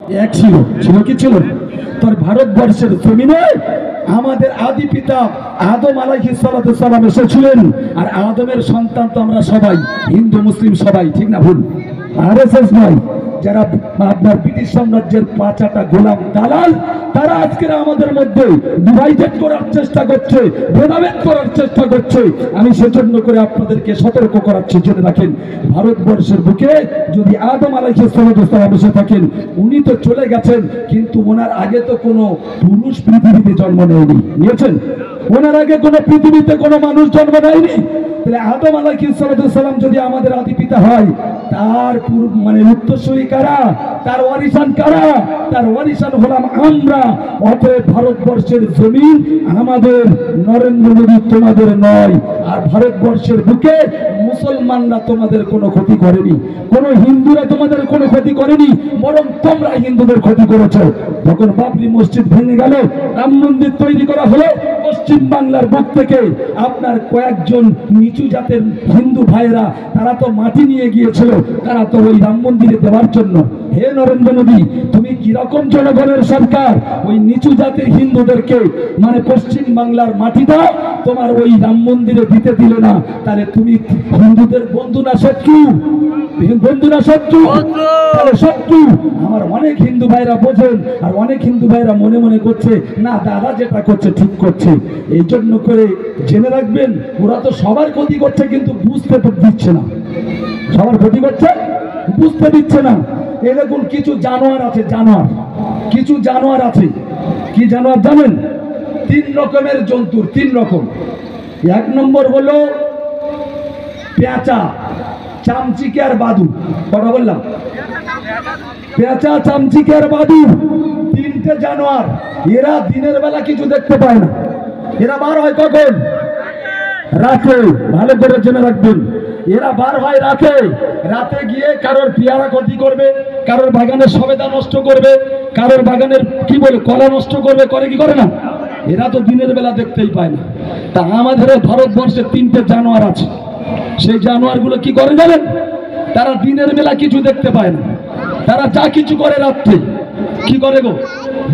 এক ছিল, ছিল কি ছিল? তোর ভারতবর্ষের জমিনে আমাদের আদি পিতা আদম আলাইহিস সালাম এসেছিলেন, আর আদমের সন্তান তো আমরা সবাই, হিন্দু মুসলিম সবাই, ঠিক না ভুল? আরএসএস নয়, যারা আপনার ব্রিটিশ সাম্রাজ্যের পাঁচাটা গোলাম দালাল, তারা আজকের আমাদের মধ্যে ডিভাইডেড করার চেষ্টা করছে, ভেদাভেদ করার চেষ্টা করছে। আমি সেজন্য করে আপনাদেরকে সতর্ক করাচ্ছি, জেনে রাখেন, ভারতবর্ষের বুকে যদি আদম আলাইহিস সালাম এসে থাকেন, উনি তো চলে গেছেন, কিন্তু ওনার আগে তো কোনো পুরুষ পৃথিবীতে জন্ম নেয়নি, নিয়েছেন? ওনার আগে কোনো পৃথিবীতে কোনো মানুষ জন্ম নেয়নি। তাহলে আদম আলাইহিস সালাম যদি আমাদের আদি পিতা হয়, তার মানে উত্তরসূরি কারা? তার ওয়ারিসান কারা? তার ওয়ারিসান হলাম আমরা। অতএব ভারতবর্ষের জমিন আমাদের, নরেন্দ্র মোদী তোমাদের নয়। আর ভারতবর্ষের বুকে মুসলমানরা তোমাদের কোনো ক্ষতি করেনি, কোনো হিন্দুরা তোমাদের কোনো ক্ষতি করেনি, বরং তোমরা হিন্দুদের ক্ষতি করেছো। যখন বাবরি মসজিদ ভেঙে গেল, রাম মন্দির তৈরি করা হলো, পশ্চিম বাংলার বুক থেকে আপনার কয়েকজন নিচু জাতের হিন্দু ভাইয়েরা, তারা তো মাটি নিয়ে গিয়েছিল, তারা তো ওই রাম মন্দিরে দেওয়ার জন্য। হে নরেন্দ্র মোদী, তুমি কিরকম জনগণের সরকার? ওই নিচু জাতির হিন্দুদেরকে মানে পশ্চিম বাংলার মাটিটা তোমার ওই রাম মন্দিরে দিতে দিলে না, তাহলে তুমি হিন্দুদের বন্ধু না শত্রু? বন্ধু না শত্রু? তাহলে শত্রু। আমার অনেক হিন্দু ভাইরা বোঝেন, আর অনেক হিন্দু ভাইরা মনে মনে করছে না, দাদা যেটা করছে ঠিক করছে। এই জন্য করে জেনে রাখবেন, ওরা তো সবার ক্ষতি করছে, কিন্তু বুঝতে তো দিচ্ছে না। সবার ক্ষতি করছে, বুঝতে দিচ্ছে না। এরকম কিছু জানোয়ার আছে, জানোয়ার, কিছু জানোয়ার আছে। কি জানোয়ার জানেন? তিন রকমের জন্তুর, তিন রকম। এক নম্বর হলো পেঁচা, চামচিকে আর বাদু। কথা বললাম? পেঁচা, চামচিকে আর বাদু, তিনটে জানোয়ার। এরা দিনের বেলা কিছু দেখতে পায় না। এরা বার হয় কখন? রাতে। ভালো করে জেনে রাখবেন, এরা বার হয় রাতে। রাতে গিয়ে কারোর পেয়ারা ক্ষতি করবে, কারোর বাগানের সবেদা নষ্ট করবে, কারোর বাগানের কি বলে কলা নষ্ট করবে। করে কি করে না? এরা তো দিনের বেলা দেখতেই পায় না। তা আমাদের ভারতবর্ষে তিনটে জানোয়ার আছে। সেই জানোয়ারগুলো কি করে জানেন? তারা দিনের বেলা কিছু দেখতে পায় না, তারা যা কিছু করে রাত্রে। কি করে গো?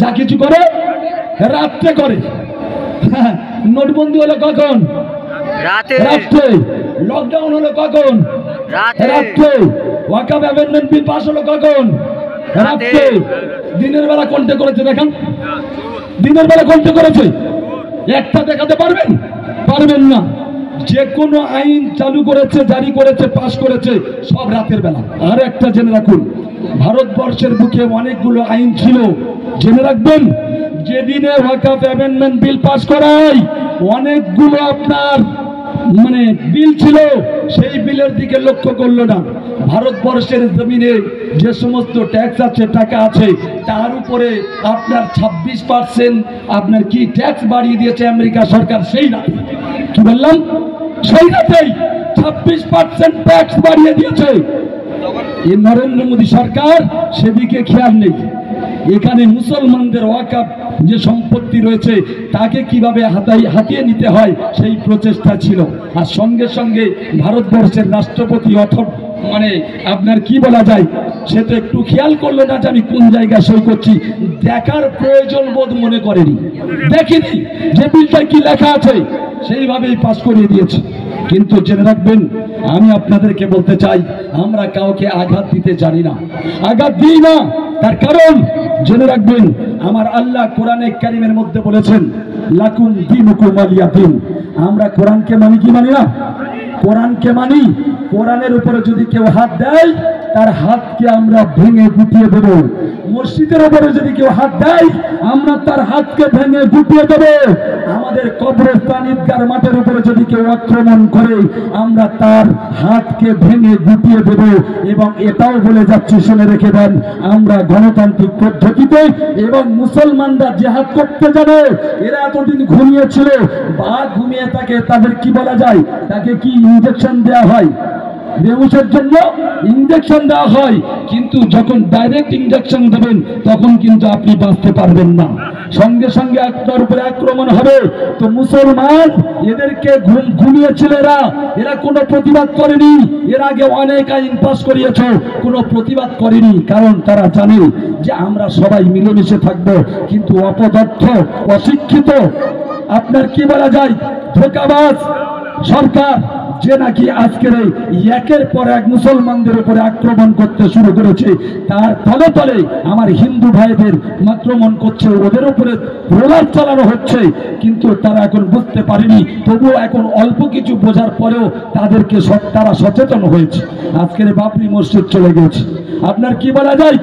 যা কিছু করে রাত্রে করে। নোটবন্দি হলো কখন? রাত্রে। লকডাউন হলো কখন? রাত্রে। ওয়াকাফ অ্যামেন্ডমেন্ট বিল পাস হলো কখন? রাত্রে। দিনের বেলা কোনটা করেছে দেখেন? দিনের বেলা কোনটা করেছে? একটা দেখাতে পারবেন? পারবেন না। যে কোনো আইন চালু করেছে, জারি করেছে, পাস করেছে, সব রাতের বেলা। আর একটা জেনে রাখুন, ভারতবর্ষের বুকে অনেকগুলো আইন ছিল, জেনে রাখবেন। যেদিনে ওয়াকাফ অ্যামেন্ডমেন্ট বিল পাস করায়, অনেকগুলো আপনার মানে বিল ছিল, সেই বিলের দিকে লক্ষ্য করলো না। ভারতবর্ষের জমিনে যে সমস্ত ট্যাক্স আছে, টাকা আছে, তার উপরে আপনার 26% আপনার কি ট্যাক্স বাড়িয়ে দিয়েছে আমেরিকা সরকার। সেই রাতে, কি বললাম? সেই রাতেই 26% ট্যাক্স বাড়িয়ে দিয়েছে। এই নরেন্দ্র মোদী সরকার সেদিকে খেয়াল নেই। এখানে মুসলমানদের ওয়াকাফ যে সম্পত্তি রয়েছে, তাকে কিভাবে হাতিয়ে নিতে হয়, সেই প্রচেষ্টা ছিল। আর সঙ্গে সঙ্গে ভারতবর্ষের রাষ্ট্রপতি মানে আপনার কি বলা যায়, সে তো একটু খেয়াল করলো না যে আমি কোন জায়গায় সই করছি। দেখার প্রয়োজন বোধ মনে করেনি, দেখিনি যে বিলটায় কি লেখা আছে, সেইভাবেই পাস করিয়ে দিয়েছে। কিন্তু জেনে রাখবেন, আমি আপনাদেরকে বলতে চাই, আমরা কাউকে আঘাত দিতে জানি না, আঘাত দিই না। তার কারণ জেনে রাখবেন, আমার আল্লাহ কোরআনে কারিমের মধ্যে বলেছেন, লাকুম দীনুকুম ওয়ালিয়া দীন। আমরা কোরআনকে মানি কি মানি না? কোরআনকে মানি। কোরআনের উপরে যদি কেউ হাত দেয়, তার হাতকে আমরা ভেঙে গুটিয়ে দেব। মসজিদের উপরে যদি কেউ হাত দেয়, আমরা তার হাতকে ভেঙে গুটিয়ে দেব। আমাদের কবরস্থান, ঈদগাহ মাঠের উপরে যদি কেউ আক্রমণ করে, আমরা তার হাতকে ভেঙে গুটিয়ে দেব। এবং এটাও বলে যাচ্ছি, শুনে রেখে দেন, আমরা গণতান্ত্রিক পদ্ধতিতে এবং মুসলমানরা জিহাদ করতে জানে। এরা এতদিন ঘুমিয়েছিল, বা ঘুমিয়ে থাকে, তাদের কি বলা যায়, তাকে কি ইনজেকশন দেওয়া হয়? বেহুশের জন্য ইনজেকশন দেওয়া হয়, কিন্তু যখন ডাইরেক্ট ইনজেকশন দেবেন তখন কিন্তু আপনি বাঁচতে পারবেন না, সঙ্গে সঙ্গে আপনার উপরে আক্রমণ হবে। তো মুসলমান এদেরকে ঘুমিয়েছিল, এরা কোনো প্রতিবাদ করেনি। এর আগে অনেক আইন পাস করিয়েছে, কোনো প্রতিবাদ করেনি, কারণ তারা জানে যে আমরা সবাই মিলেমিশে থাকবো। কিন্তু অপদার্থ, অশিক্ষিত, আপনার কি বলা যায়, ধোঁকাবাজ সরকার, যে নাকি আজকের একের পর এক মুসলমানদের উপরে আক্রমণ করতে শুরু করেছে, তার তলে তলে আমার হিন্দু ভাইদের আক্রমণ করছে, ওদের উপরে রোলার চালানো হচ্ছে, কিন্তু তারা এখন বুঝতে পারেনি। তবুও এখন অল্প কিছু বোঝার পরেও তাদেরকে তারা সচেতন হয়েছে, আজকের বাবরি মসজিদ চলে গেছে। আপনার কি বলা যায়,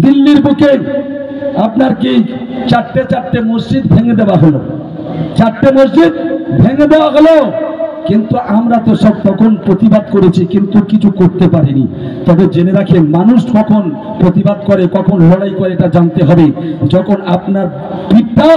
দিল্লির বুকে আপনার কি চারটে মসজিদ ভেঙে দেওয়া হলো, 4টে মসজিদ ভেঙে দেওয়া হলো, কিন্তু আমরা তো সব তখন প্রতিবাদ করেছি, কিন্তু কিছু করতে পারিনি। তবে জেনে রাখেন, মানুষ কখন প্রতিবাদ করে, কখন লড়াই করে, এটা জানতে হবে। যখন আপনার পিঠটা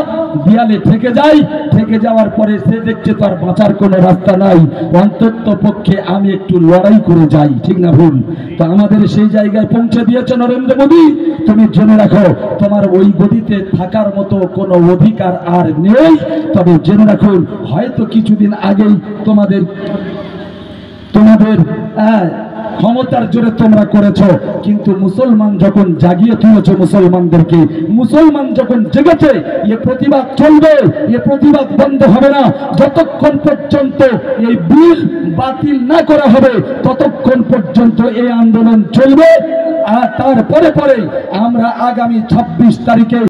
দেয়ালে ঠেকে যায়, ঠেকে যাওয়ার পরে সে দেখছে তার বাঁচার কোনো রাস্তা নাই, অন্তত পক্ষে আমি একটু লড়াই করে যাই, ঠিক না ভুল? তো আমাদের সেই জায়গায় পৌঁছে দিয়েছে নরেন্দ্র মোদী। তুমি জেনে রাখো, তোমার ওই গদিতে থাকার মতো কোনো অধিকার আর নেই। তবে জেনে রাখুন, হয়তো কিছুদিন আগেই তোমাদের ক্ষমতার জোরে তোমরা করেছো, কিন্তু মুসলমান যখন জাগিয়ে তুলেছ মুসলমানদেরকে, মুসলমান যখন জেগেছে, এ প্রতিবাদ চলবে, এ প্রতিবাদ বন্ধ হবে না। যতক্ষণ পর্যন্ত এই বিল বাতিল না করা হবে ততক্ষণ পর্যন্ত এই আন্দোলন চলবে। আর তারপরে আমরা আগামী 26 তারিখে